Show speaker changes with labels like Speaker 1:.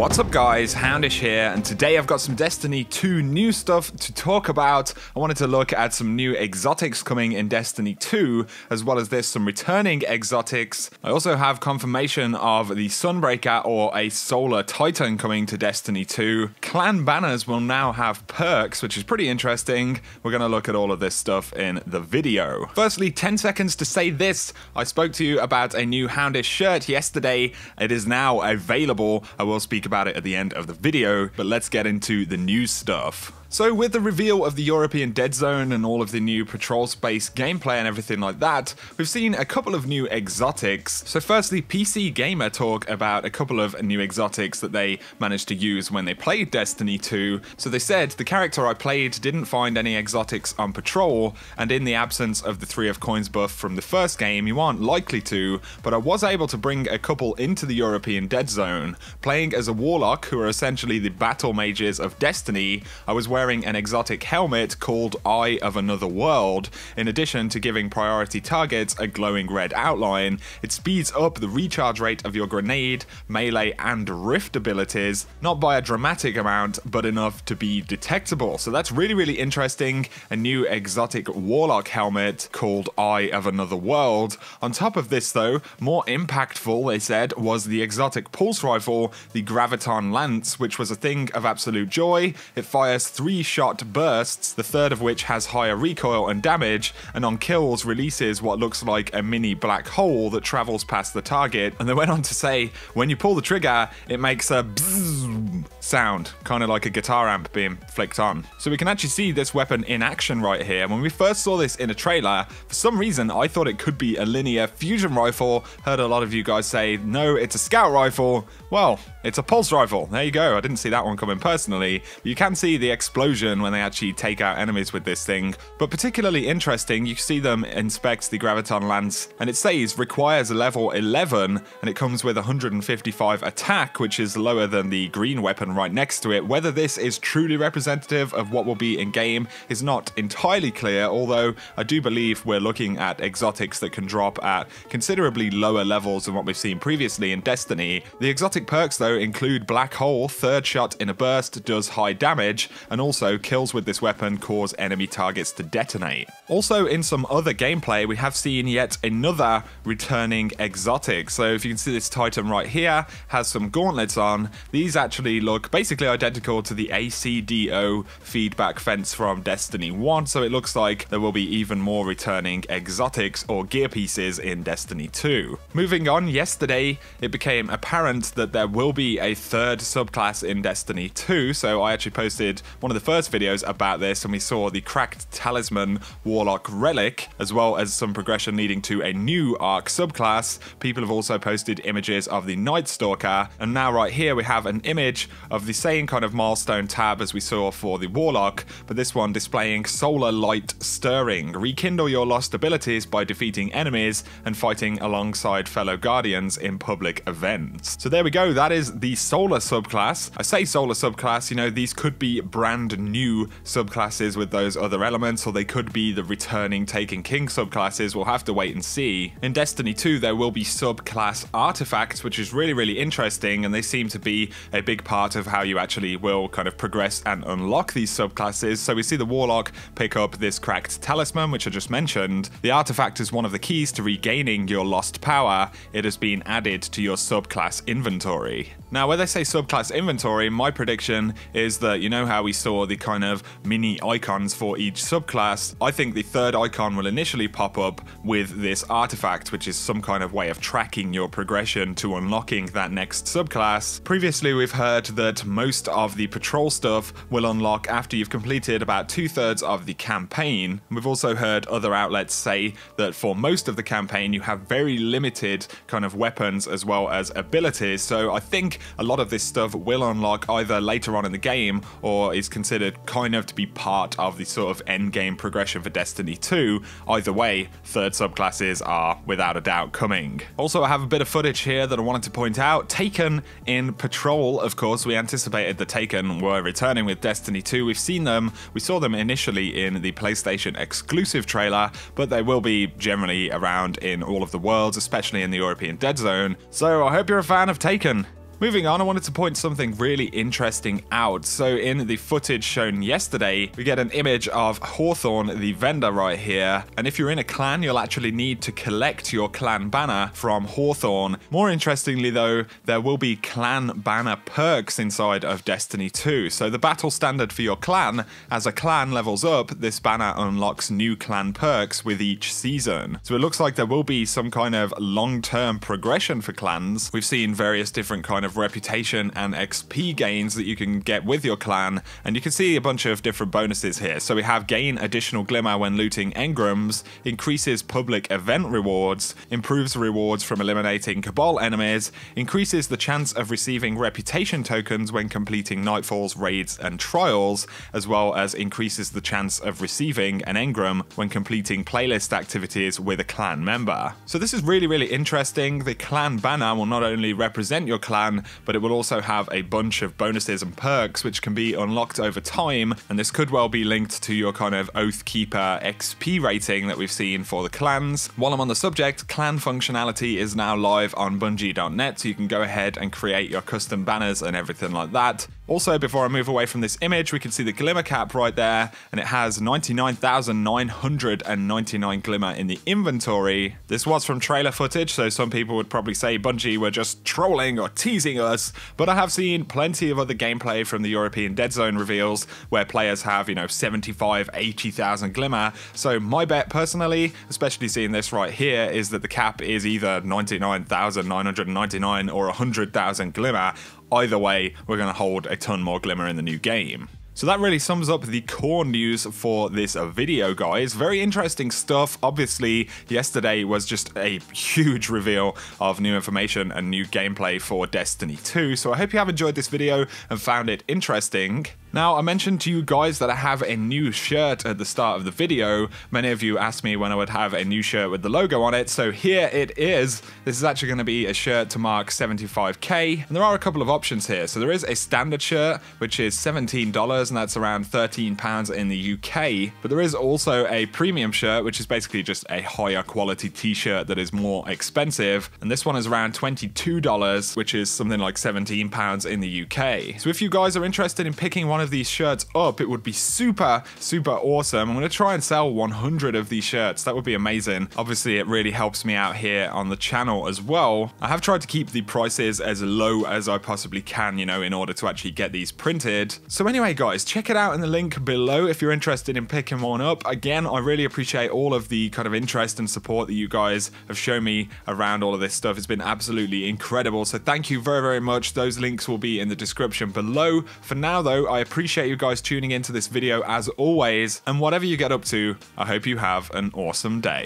Speaker 1: What's up guys, Houndish here, and today I've got some Destiny 2 new stuff to talk about. I wanted to look at some new exotics coming in Destiny 2, as well as there's some returning exotics. I also have confirmation of the Sunbreaker or a Solar Titan coming to Destiny 2. Clan banners will now have perks, which is pretty interesting. We're going to look at all of this stuff in the video. Firstly, 10 seconds to say this. I spoke to you about a new Houndish shirt yesterday. It is now available. I will speak about it at the end of the video, but let's get into the new stuff. So with the reveal of the European Dead Zone and all of the new patrol space gameplay and everything like that, we've seen a couple of new exotics. So firstly, PC Gamer talk about a couple of new exotics that they managed to use when they played Destiny 2. So they said, the character I played didn't find any exotics on patrol, and in the absence of the 3 of Coins buff from the first game, you aren't likely to, but I was able to bring a couple into the European Dead Zone. Playing as a Warlock, who are essentially the battle mages of Destiny, I was wearing an exotic helmet called Eye of Another World. In addition to giving priority targets a glowing red outline, it speeds up the recharge rate of your grenade, melee and rift abilities, not by a dramatic amount, but enough to be detectable. So that's really interesting. A new exotic Warlock helmet called Eye of Another World. On top of this though, more impactful, they said, was the exotic pulse rifle, the Graviton Lance, which was a thing of absolute joy. It fires 3-shot bursts, the third of which has higher recoil and damage, and on kills releases what looks like a mini black hole that travels past the target. And they went on to say, when you pull the trigger, it makes a bzzz sound, kind of like a guitar amp being flicked on. So we can actually see this weapon in action right here. When we first saw this in a trailer, for some reason I thought it could be a linear fusion rifle. Heard a lot of you guys say, no, it's a scout rifle. Well, it's a pulse rifle. There you go. I didn't see that one coming personally. But you can see the explosion when they actually take out enemies with this thing. But particularly interesting, you see them inspect the Graviton Lance, and it says requires level 11, and it comes with 155 attack, which is lower than the green weapon right next to it. Whether this is truly representative of what will be in game is not entirely clear, although I do believe we're looking at exotics that can drop at considerably lower levels than what we've seen previously in Destiny. The exotic perks though include Black Hole, 3rd shot in a burst, does high damage, and also kills with this weapon cause enemy targets to detonate. Also in some other gameplay, we have seen yet another returning exotic. So if you can see, this Titan right here has some gauntlets on. These actually look basically identical to the ACDO feedback fence from Destiny 1, so it looks like there will be even more returning exotics or gear pieces in Destiny 2. Moving on, yesterday it became apparent that there will be a 3rd subclass in Destiny 2, so I actually posted one of the first videos about this, and we saw the Cracked Talisman Warlock Relic, as well as some progression leading to a new Arc subclass. People have also posted images of the Night Stalker, and now right here we have an image of the same kind of milestone tab as we saw for the Warlock, but this one displaying Solar Light Stirring. Rekindle your lost abilities by defeating enemies and fighting alongside fellow Guardians in public events. So there we go, that is the Solar subclass. I say Solar subclass, you know, these could be brand new subclasses with those other elements, or they could be the returning Taken King subclasses. We'll have to wait and see. In Destiny 2 there will be subclass artifacts, which is really interesting, and they seem to be a big part of how you actually will kind of progress and unlock these subclasses. So we see the Warlock pick up this Cracked Talisman, which I just mentioned. The artifact is one of the keys to regaining your lost power. It has been added to your subclass inventory. Now, when they say subclass inventory, my prediction is that, you know how we saw the kind of mini icons for each subclass? I think the 3rd icon will initially pop up with this artifact, which is some kind of way of tracking your progression to unlocking that next subclass. Previously, we've heard that most of the patrol stuff will unlock after you've completed about 2/3 of the campaign. We've also heard other outlets say that for most of the campaign, you have very limited kind of weapons as well as abilities. So I think a lot of this stuff will unlock either later on in the game, or is considered kind of to be part of the sort of end game progression for Destiny 2. Either way, 3rd subclasses are without a doubt coming. Also, I have a bit of footage here that I wanted to point out. Taken in patrol, of course, we anticipated the Taken were returning with Destiny 2. We've seen them, we saw them initially in the PlayStation exclusive trailer, but they will be generally around in all of the worlds, especially in the European Dead Zone. So I hope you're a fan of Taken. Moving on, I wanted to point something really interesting out. So in the footage shown yesterday, we get an image of Hawthorne, the vendor right here. And if you're in a clan, you'll actually need to collect your clan banner from Hawthorne. More interestingly though, there will be clan banner perks inside of Destiny 2. So the battle standard for your clan, as a clan levels up, this banner unlocks new clan perks with each season. So it looks like there will be some kind of long-term progression for clans. We've seen various different kind of reputation and XP gains that you can get with your clan, and you can see a bunch of different bonuses here. So we have gain additional glimmer when looting engrams, increases public event rewards, improves rewards from eliminating Cabal enemies, increases the chance of receiving reputation tokens when completing nightfalls, raids and trials, as well as increases the chance of receiving an engram when completing playlist activities with a clan member. So this is really interesting. The clan banner will not only represent your clan, but it will also have a bunch of bonuses and perks which can be unlocked over time, and this could well be linked to your kind of Oathkeeper XP rating that we've seen for the clans. While I'm on the subject, clan functionality is now live on Bungie.net, so you can go ahead and create your custom banners and everything like that. Also, before I move away from this image, we can see the Glimmer cap right there, and it has 99,999 Glimmer in the inventory. This was from trailer footage, so some people would probably say Bungie were just trolling or teasing us, but I have seen plenty of other gameplay from the European Dead Zone reveals where players have, 75, 80,000 Glimmer. So my bet personally, especially seeing this right here, is that the cap is either 99,999 or 100,000 Glimmer. Either way, we're going to hold a ton more Glimmer in the new game. So that really sums up the core news for this video, guys. Very interesting stuff. Obviously, yesterday was just a huge reveal of new information and new gameplay for Destiny 2. So I hope you have enjoyed this video and found it interesting. Now, I mentioned to you guys that I have a new shirt at the start of the video. Many of you asked me when I would have a new shirt with the logo on it, so here it is. This is actually going to be a shirt to mark 75k, and there are a couple of options here. So there is a standard shirt, which is $17, and that's around £13 in the UK, but there is also a premium shirt, which is basically just a higher quality t-shirt that is more expensive, and this one is around $22, which is something like £17 in the UK. So if you guys are interested in picking one of these shirts up, it would be super awesome. I'm going to try and sell 100 of these shirts. That would be amazing. Obviously, it really helps me out here on the channel as well. I have tried to keep the prices as low as I possibly can, in order to actually get these printed. So anyway, guys, check it out in the link below if you're interested in picking one up. Again, I really appreciate all of the kind of interest and support that you guys have shown me around all of this stuff. It's been absolutely incredible. So thank you very much. Those links will be in the description below. For now, though, I appreciate you guys tuning into this video as always, and whatever you get up to, I hope you have an awesome day.